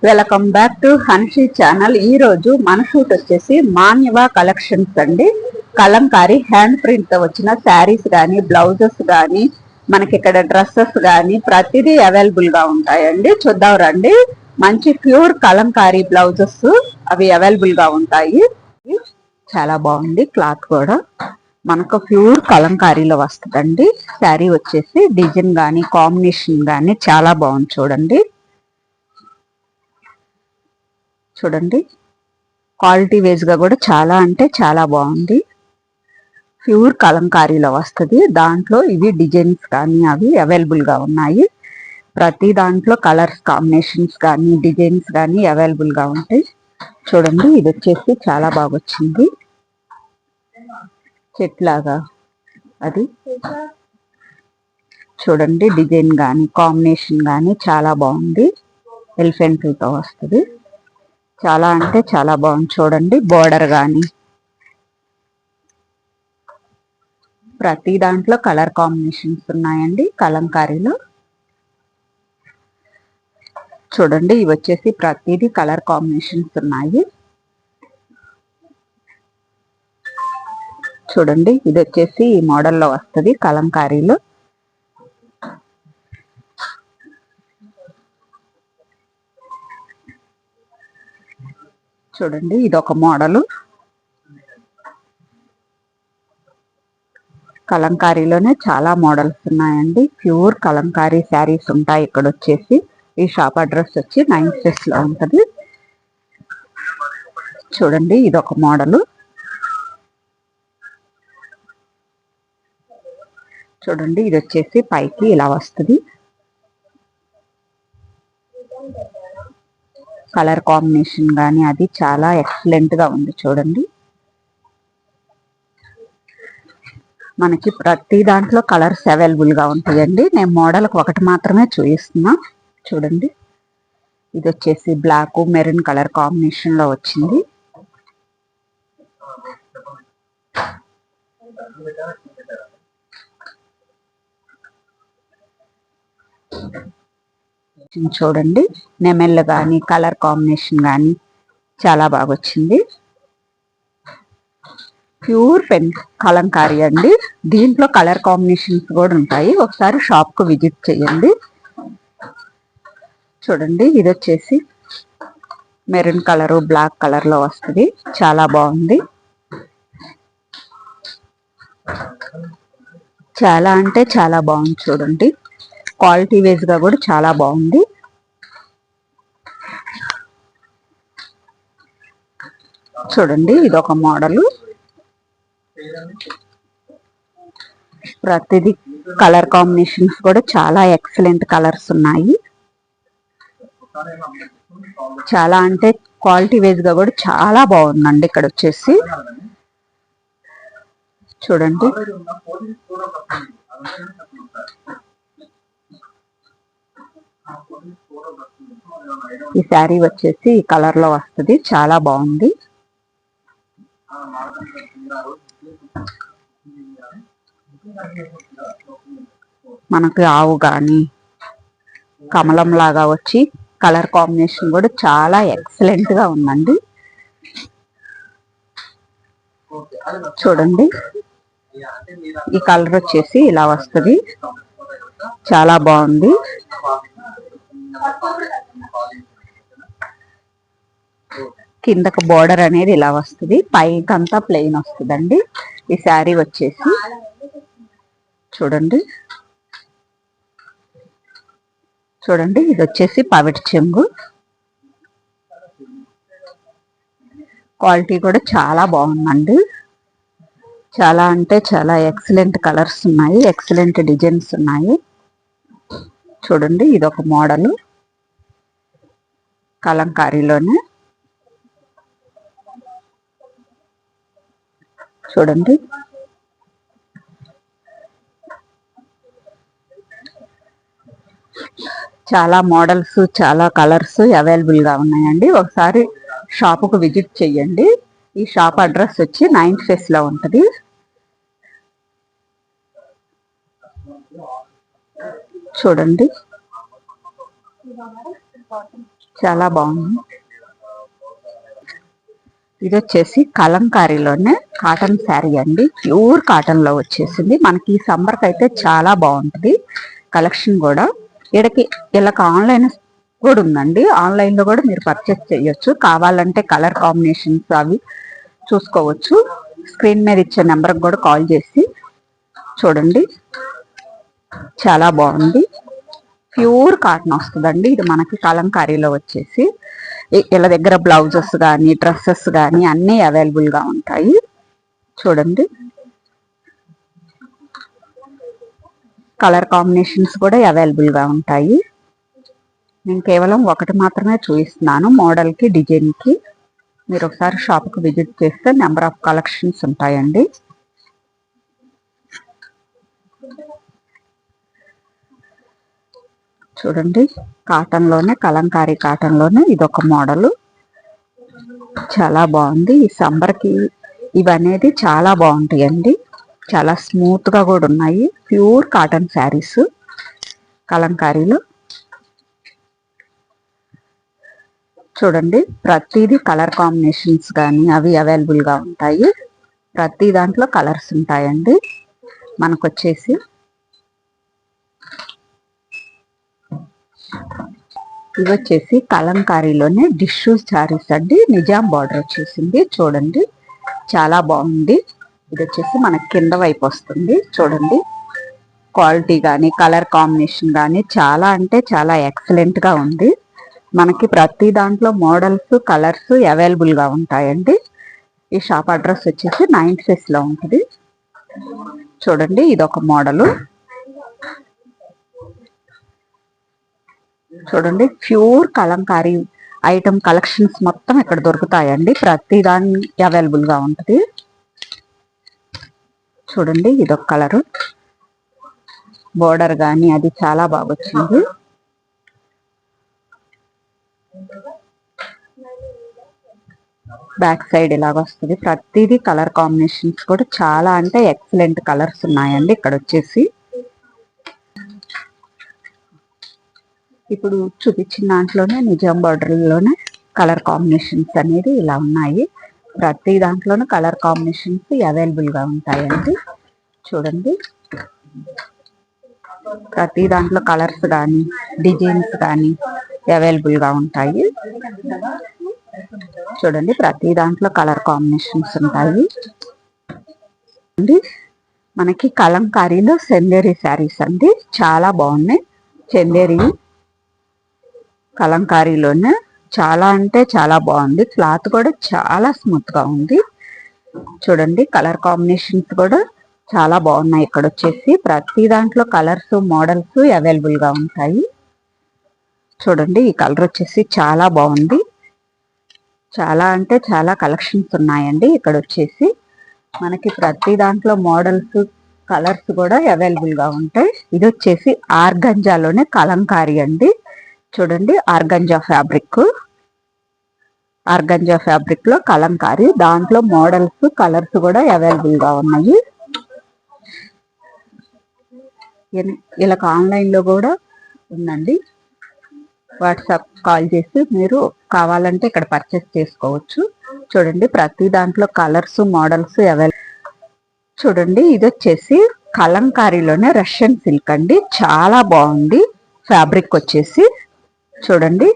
Welcome back to Hanshi channel. ఈ రోజు మన షూట్ వచ్చేసి మాన్యవా కలెక్షన్స్ అండి. కలంకారీ హ్యాండ్ ప్రింట్ తో వచ్చిన శారీస్ కానీ బ్లౌజెస్ కానీ మనకి ఇక్కడ డ్రెస్సెస్ కానీ ప్రతిదీ అవైలబుల్ గా ఉంటాయండి. చూద్దాం రండి. మంచి ప్యూర్ కలంకారీ బ్లౌజెస్ అవి అవైలబుల్ గా ఉంటాయి. చాలా బాగుంది. క్లాత్ కూడా మనకు ప్యూర్ కలంకారీలో వస్తుందండి. శారీ వచ్చేసి డిజైన్ కానీ కాంబినేషన్ కానీ చాలా బాగుంది. చూడండి క్వాలిటీ వైజ్ గా కూడా చాలా అంటే చాలా బాగుంది. ప్యూర్ కలంకారీలో వస్తుంది. దాంట్లో ఇవి డిజైన్స్ కానీ అవి అవైలబుల్ గా ఉన్నాయి. ప్రతి దాంట్లో కలర్స్ కాంబినేషన్స్ కానీ డిజైన్స్ కానీ అవైలబుల్ గా ఉంటాయి. చూడండి ఇది వచ్చేసి చాలా బాగా వచ్చింది. చెట్లాగా అది చూడండి డిజైన్ కానీ కాంబినేషన్ కానీ చాలా బాగుంది. ఎలిఫెంట్ తో వస్తుంది. చాలా అంటే చాలా బాగుంది. చూడండి బోర్డర్ కానీ ప్రతి దాంట్లో కలర్ కాంబినేషన్స్ ఉన్నాయండి. కలంకారీలో చూడండి ఇవి వచ్చేసి ప్రతిదీ కలర్ కాంబినేషన్స్ ఉన్నాయి. చూడండి ఇది వచ్చేసి ఈ మోడల్లో వస్తుంది కలంకారీలో. చూడండి ఇది ఒక మోడలు. కలంకారీలోనే చాలా మోడల్స్ ఉన్నాయండి. ప్యూర్ కలంకారీ శారీస్ ఉంటాయి. ఇక్కడ వచ్చేసి ఈ షాప్ అడ్రస్ వచ్చి 9th Phase లో ఉంటుంది. చూడండి ఇది ఒక మోడలు. చూడండి ఇది వచ్చేసి పైకి ఇలా వస్తుంది. కలర్ కాంబినేషన్ కానీ అది చాలా ఎక్సలెంట్ గా ఉంది. చూడండి మనకి ప్రతి దాంట్లో కలర్స్ అవైలబుల్ గా ఉంటాయండి. నేను మోడల్కి ఒకటి మాత్రమే చూపిస్తున్నా. చూడండి ఇది వచ్చేసి బ్లాక్ మెరూన్ కలర్ కాంబినేషన్ లో వచ్చింది. చూడండి నెమెల్ కానీ కలర్ కాంబినేషన్ కానీ చాలా బాగా వచ్చింది. ప్యూర్ పెన్ కలంకారీ అండి. దీంట్లో కలర్ కాంబినేషన్స్ కూడా ఉంటాయి. ఒకసారి షాప్ కు విజిట్ చేయండి. చూడండి ఇది వచ్చేసి మెరూన్ కలర్ బ్లాక్ కలర్ లో వస్తుంది. చాలా బాగుంది. చాలా అంటే చాలా బాగుంది. చూడండి క్వాలిటీ వైజ్ గా కూడా చాలా బాగుంది. చూడండి ఇది ఒక మోడల్. ప్రతిదీ కలర్ కాంబినేషన్స్ కూడా చాలా ఎక్సలెంట్ కలర్స్ ఉన్నాయి. చాలా అంటే క్వాలిటీ వైజ్ గా కూడా చాలా బాగుందండి. ఇక్కడ వచ్చేసి చూడండి ఈ శారీ వచ్చేసి ఈ కలర్ లో వస్తుంది. చాలా బాగుంది. మనకి ఆవు కానీ కమలం లాగా వచ్చి కలర్ కాంబినేషన్ కూడా చాలా ఎక్సలెంట్ గా ఉందండి. చూడండి ఈ కలర్ వచ్చేసి ఇలా వస్తుంది. చాలా బాగుంది. కిందకు బోర్డర్ అనేది ఇలా వస్తుంది. పైకంతా ప్లెయిన్ వస్తుందండి. ఈ శారీ వచ్చేసి చూడండి చూడండి ఇది వచ్చేసి పవిటి చెంగు. క్వాలిటీ కూడా చాలా బాగుందండి. చాలా అంటే చాలా ఎక్సలెంట్ కలర్స్ ఉన్నాయి. ఎక్సలెంట్ డిజైన్స్ ఉన్నాయి. చూడండి ఇది ఒక మోడల్ కలంకారీలోనే. చూడండి చాలా మోడల్స్ చాలా కలర్స్ అవైలబుల్ గా ఉన్నాయండి. ఒకసారి షాపుకు విజిట్ చేయండి. ఈ షాప్ అడ్రస్ వచ్చి 9th Phase లో ఉంటుంది. చూడండి చాలా బాగుంది. ఇది వచ్చేసి కలంకారీలోనే కాటన్ శారీ అండి, ప్యూర్ కాటన్ లో వచ్చేసింది. మనకి ఈ సమ్మర్ కి అయితే చాలా బాగుంటుంది కలెక్షన్ కూడా. ఇక్కడికి వీళ్ళకి ఆన్లైన్ కూడా ఉందండి, ఆన్లైన్ లో కూడా మీరు పర్చేస్ చేయొచ్చు. కావాలంటే కలర్ కాంబినేషన్స్ అవి చూసుకోవచ్చు. స్క్రీన్ మీద ఇచ్చే నెంబర్కి కూడా కాల్ చేసి చూడండి. చాలా బాగుంది, ప్యూర్ కాటన్ వస్తుందండి. ఇది మనకి కలంకారీలో వచ్చేసి వీళ్ళ దగ్గర బ్లౌజెస్ కానీ డ్రెస్సెస్ కానీ అన్నీ అవైలబుల్గా ఉంటాయి. చూడండి, కలర్ కాంబినేషన్స్ కూడా అవైలబుల్గా ఉంటాయి. నేను కేవలం ఒకటి మాత్రమే చూపిస్తున్నాను మోడల్కి, డిజైన్కి. మీరు ఒకసారి షాప్కి విజిట్ చేస్తే నెంబర్ ఆఫ్ కలెక్షన్స్ ఉంటాయండి. చూడండి, కాటన్లోనే కలంకారీ కాటన్లోనే ఇదొక మోడలు, చాలా బాగుంది. ఈ సమ్మర్కి ఇవనేది చాలా బాగుంటాయండి, చాలా స్మూత్గా కూడా ఉన్నాయి. ప్యూర్ కాటన్ శారీస్ కలంకారీలో. చూడండి, ప్రతిదీ కలర్ కాంబినేషన్స్ కానీ అవి అవైలబుల్గా ఉంటాయి. ప్రతి దాంట్లో కలర్స్ ఉంటాయండి. మనకు వచ్చేసి ఇవి వచ్చేసి కలంకారీలోనే డిష్యూ శారీస్ అండి, నిజాం బార్డర్ వచ్చేసింది. చూడండి, చాలా బాగుంది. ఇది వచ్చేసి మనకి కింద వైపు వస్తుంది. చూడండి, క్వాలిటీ కానీ కలర్ కాంబినేషన్ కానీ చాలా అంటే చాలా ఎక్సలెంట్గా ఉంది. మనకి ప్రతి దాంట్లో మోడల్స్ కలర్స్ అవైలబుల్గా ఉంటాయండి. ఈ షాప్ అడ్రస్ వచ్చేసి 9th ఫేస్లో ఉంటుంది. చూడండి, ఇదొక మోడలు. చూడండి, ప్యూర్ కలంకారీ ఐటమ్ కలెక్షన్స్ మొత్తం ఇక్కడ దొరుకుతాయండి. ప్రతి దాని అవైలబుల్గా ఉంటుంది. చూడండి, ఇదొక కలరు, బోర్డర్ కానీ అది చాలా బాగా వచ్చింది. బ్యాక్ సైడ్ ఇలాగ వస్తుంది. ప్రతిదీ కలర్ కాంబినేషన్స్ కూడా చాలా అంటే ఎక్సలెంట్ కలర్స్ ఉన్నాయండి ఇక్కడ వచ్చేసి. ఇప్పుడు చూపించిన దాంట్లోనే నిజాం బార్డర్లోనే కలర్ కాంబినేషన్స్ అనేది ఇలా ఉన్నాయి. ప్రతి దాంట్లోనూ కలర్ కాంబినేషన్స్ అవైలబుల్గా ఉంటాయండి. చూడండి, ప్రతి దాంట్లో కలర్స్ కానీ డిజైన్స్ కానీ అవైలబుల్గా ఉంటాయి. చూడండి, ప్రతి దాంట్లో కలర్ కాంబినేషన్స్ ఉంటాయి. మనకి కలంకారీలో చందేరి శారీస్ అండి, చాలా బాగున్నాయి. చందేరి కలంకారీలోనే చాలా అంటే చాలా బాగుంది. క్లాత్ కూడా చాలా స్మూత్గా ఉంది. చూడండి, కలర్ కాంబినేషన్స్ కూడా చాలా బాగున్నాయి. ఇక్కడ వచ్చేసి ప్రతి దాంట్లో కలర్స్ మోడల్స్ అవైలబుల్గా ఉంటాయి. చూడండి, ఈ కలర్ వచ్చేసి చాలా బాగుంది. చాలా అంటే చాలా కలెక్షన్స్ ఉన్నాయండి ఇక్కడ వచ్చేసి. మనకి ప్రతి దాంట్లో మోడల్స్ కలర్స్ కూడా అవైలబుల్గా ఉంటాయి. ఇది వచ్చేసి ఆర్గంజాలోనే కలంకారీ అండి. చూడండి, ఆర్గంజా ఫ్యాబ్రిక్ లో కలంకారీ, దాంట్లో మోడల్స్ కలర్స్ కూడా అవైలబుల్గా ఉన్నాయి. వీళ్ళకి ఆన్లైన్లో కూడా ఉందండి. వాట్సాప్ కాల్ చేసి మీరు కావాలంటే ఇక్కడ పర్చేస్ చేసుకోవచ్చు. చూడండి, ప్రతి దాంట్లో కలర్స్ మోడల్స్ అవైలబుల్. చూడండి, ఇది వచ్చేసి కలంకారీలోనే రష్యన్ సిల్క్ అండి, చాలా బాగుంది ఫ్యాబ్రిక్ వచ్చేసి. చూడండి,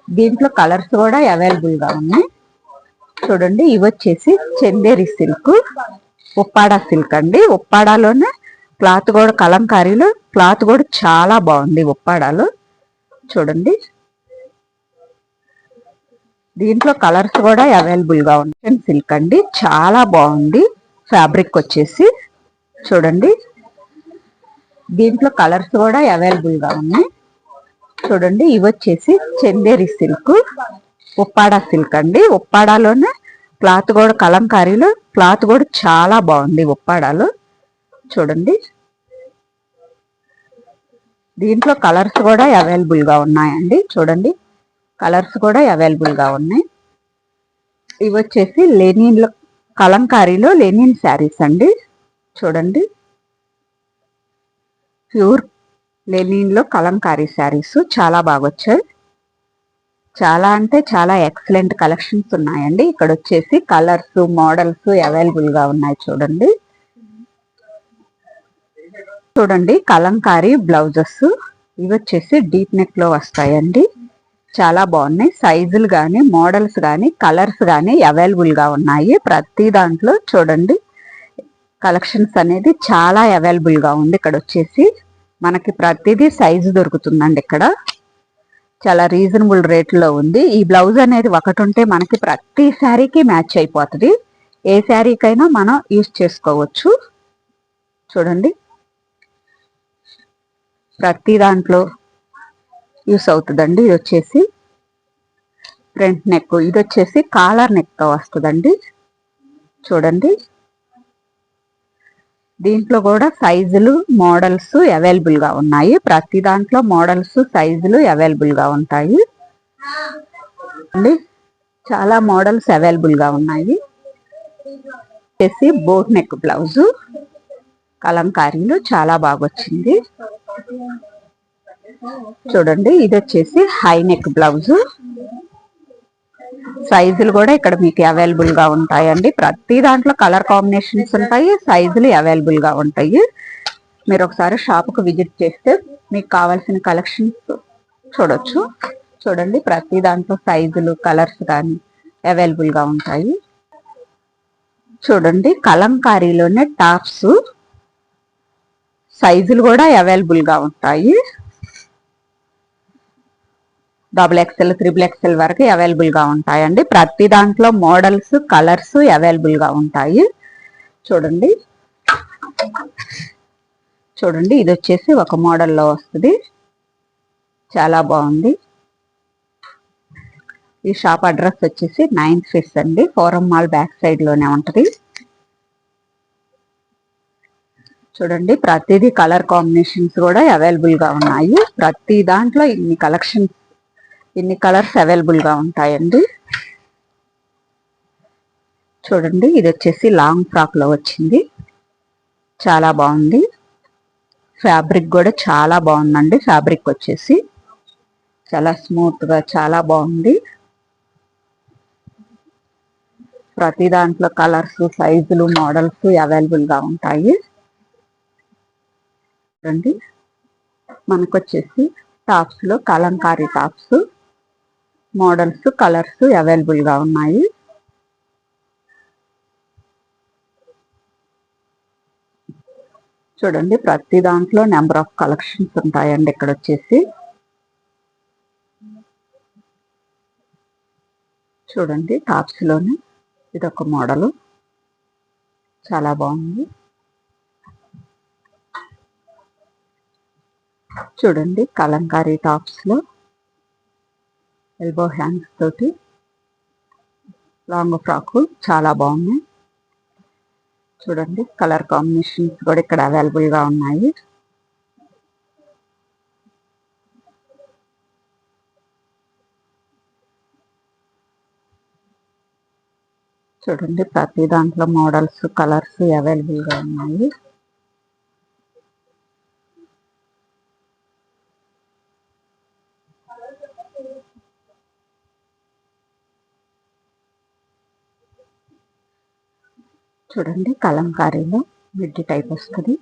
దీంట్లో కలర్స్ కూడా అవైలబుల్గా ఉన్నాయి. చూడండి, ఇవి వచ్చేసి చందేరి సిల్క్, ఉప్పాడా సిల్క్ అండి. ఉప్పాడాలోనే క్లాత్ కూడా కలంకారీలో క్లాత్ కూడా చాలా బాగుంది ఉప్పాడాలో. చూడండి, దీంట్లో కలర్స్ కూడా అవైలబుల్గా ఉన్నాయి. సిల్క్ అండి, చాలా బాగుంది ఫ్యాబ్రిక్ వచ్చేసి. చూడండి, దీంట్లో కలర్స్ కూడా అవైలబుల్గా ఉన్నాయి. చూడండి, ఇవి వచ్చేసి చందేరి సిల్క్, ఉప్పాడా సిల్క్ అండి. ఉప్పాడాలోనే క్లాత్ కూడా కలంకారీలో క్లాత్ కూడా చాలా బాగుంది ఉప్పాడాలో. చూడండి, దీంట్లో కలర్స్ కూడా అవైలబుల్గా ఉన్నాయండి. చూడండి, కలర్స్ కూడా అవైలబుల్గా ఉన్నాయి. ఇవి వచ్చేసి లెనిన్ కలంకారీలో లెనిన్ శారీస్ అండి. చూడండి, ప్యూర్ లెనిన్ లో కలంకారీ శారీస్ చాలా బాగా వచ్చాయి. చాలా అంటే చాలా ఎక్సలెంట్ కలెక్షన్స్ ఉన్నాయండి. ఇక్కడ వచ్చేసి కలర్స్ మోడల్స్ అవైలబుల్ గా ఉన్నాయి. చూడండి చూడండి కలంకారీ బ్లౌజెస్ ఇవి వచ్చేసి డీప్ నెక్ లో వస్తాయండి. చాలా బాగున్నాయి. సైజులు కానీ మోడల్స్ కానీ కలర్స్ కానీ అవైలబుల్ గా ఉన్నాయి. ప్రతి దాంట్లో చూడండి కలెక్షన్స్ అనేది చాలా అవైలబుల్ గా ఉంది. ఇక్కడ వచ్చేసి మనకి ప్రతిదీ సైజు దొరుకుతుందండి. ఇక్కడ చాలా రీజనబుల్ రేట్లో ఉంది. ఈ బ్లౌజ్ అనేది ఒకటి ఉంటే మనకి ప్రతి శారీకి మ్యాచ్ అయిపోతుంది. ఏ శారీకైనా మనం యూజ్ చేసుకోవచ్చు. చూడండి ప్రతి దాంట్లో యూస్ అవుతుందండి. ఇది వచ్చేసి ఫ్రంట్ నెక్, ఇది వచ్చేసి కాలర్ నెక్ తో వస్తుందండి. చూడండి దీంట్లో కూడా సైజులు మోడల్స్ అవైలబుల్ గా ఉన్నాయి. ప్రతి దాంట్లో మోడల్స్ సైజులు అవైలబుల్ గా ఉంటాయి అండి. చాలా మోడల్స్ అవైలబుల్ గా ఉన్నాయి. వచ్చేసి బోట్ నెక్ బ్లౌజ్ కలంకారీలు చాలా బాగా వచ్చింది. చూడండి ఇది వచ్చేసి హై నెక్ బ్లౌజ్. సైజులు కూడా ఇక్కడ మీకు అవైలబుల్ గా ఉంటాయండి. ప్రతి దాంట్లో కలర్ కాంబినేషన్స్ ఉంటాయి, సైజులు అవైలబుల్ గా ఉంటాయి. మీరు ఒకసారి షాప్కు విజిట్ చేస్తే మీకు కావాల్సిన కలెక్షన్స్ చూడొచ్చు. చూడండి ప్రతి దాంట్లో సైజులు కలర్స్ కానీ అవైలబుల్ గా ఉంటాయి. చూడండి కలంకారీలోనే టాప్స్ సైజులు కూడా అవైలబుల్ గా ఉంటాయి. XXL, XXL వరకు అవైలబుల్ గా ఉంటాయండి. ప్రతి దాంట్లో మోడల్స్ కలర్స్ అవైలబుల్ గా ఉంటాయి. చూడండి చూడండి ఇది వచ్చేసి ఒక మోడల్లో వస్తుంది. చాలా బాగుంది. ఈ షాప్ అడ్రస్ వచ్చేసి 9th ఫేస్ అండి. ఫోరం మాల్ బ్యాక్ సైడ్ లోనే ఉంటది. చూడండి ప్రతిదీ కలర్ కాంబినేషన్స్ కూడా అవైలబుల్ గా ఉన్నాయి. ప్రతి దాంట్లో ఇన్ని కలర్స్ అవైలబుల్ గా ఉంటాయండి. చూడండి ఇది వచ్చేసి లాంగ్ ఫ్రాక్ లో వచ్చింది. చాలా బాగుంది. ఫ్యాబ్రిక్ కూడా చాలా బాగుందండి. ఫ్యాబ్రిక్ వచ్చేసి చాలా స్మూత్ గా చాలా బాగుంది. ప్రతి దాంట్లో కలర్స్ సైజులు మోడల్స్ అవైలబుల్ గా ఉంటాయి. చూడండి మనకు వచ్చేసి టాప్స్ లో Kalamkari tops models colours available గా ఉన్నాయి. చూడండి ప్రతి దాంట్లో నెంబర్ ఆఫ్ కలెక్షన్స్ ఉంటాయండి. ఇక్కడ వచ్చేసి చూడండి టాప్స్ లోనే ఇదొక మోడల్ చాలా బాగుంది. చూడండి కలంకారీ టాప్స్ లో ఎల్బో హ్యాండ్స్ తోటి లాంగ్ ఫ్రాక్ చాలా బాగున్నాయి. చూడండి కలర్ కాంబినేషన్స్ కూడా ఇక్కడ అవైలబుల్ గా ఉన్నాయి. చూడండి ప్రతి దాంట్లో మోడల్స్ కలర్స్ అవైలబుల్ గా ఉన్నాయి. చూడండి కలంకారీలో మిడ్డీ టైప్ వస్తుంది.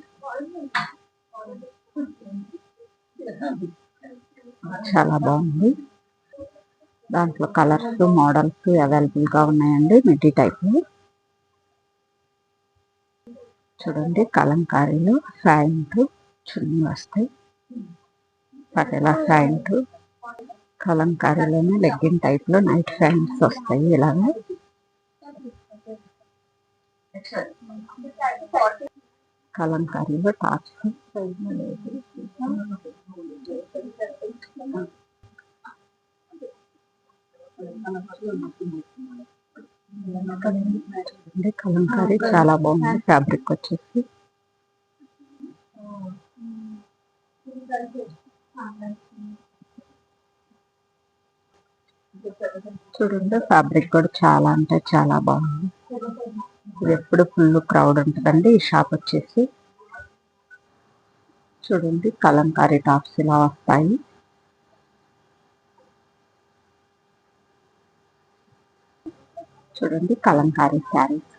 చాలా బాగుంది. దాంట్లో కలర్స్ మోడల్స్ అవైలబుల్ గా ఉన్నాయండి. మిడ్డీ టైప్ చూడండి కలంకారీలో ప్యాంట్ చున్నీ వస్తాయి. పటేలా ప్యాంట్ కలంకారీలోనే లెగ్గిన్ టైప్ లో నైట్ ప్యాంట్స్ వస్తాయి. ఇలాగా కలంకారీలో టాప్స్ కలంకారీ చాలా బాగుంది. ఫ్యాబ్రిక్ వచ్చేసి చూడండి ఫ్యాబ్రిక్ కూడా చాలా అంటే చాలా బాగుంది. ఇది ఎప్పుడు ఫుల్ క్రౌడ్ ఉంటుందండి. ఈ షాప్ వచ్చేసి చూడండి కలంకారీ టాప్స్ ఇలా వస్తాయి. చూడండి కలంకారీ శారీస్.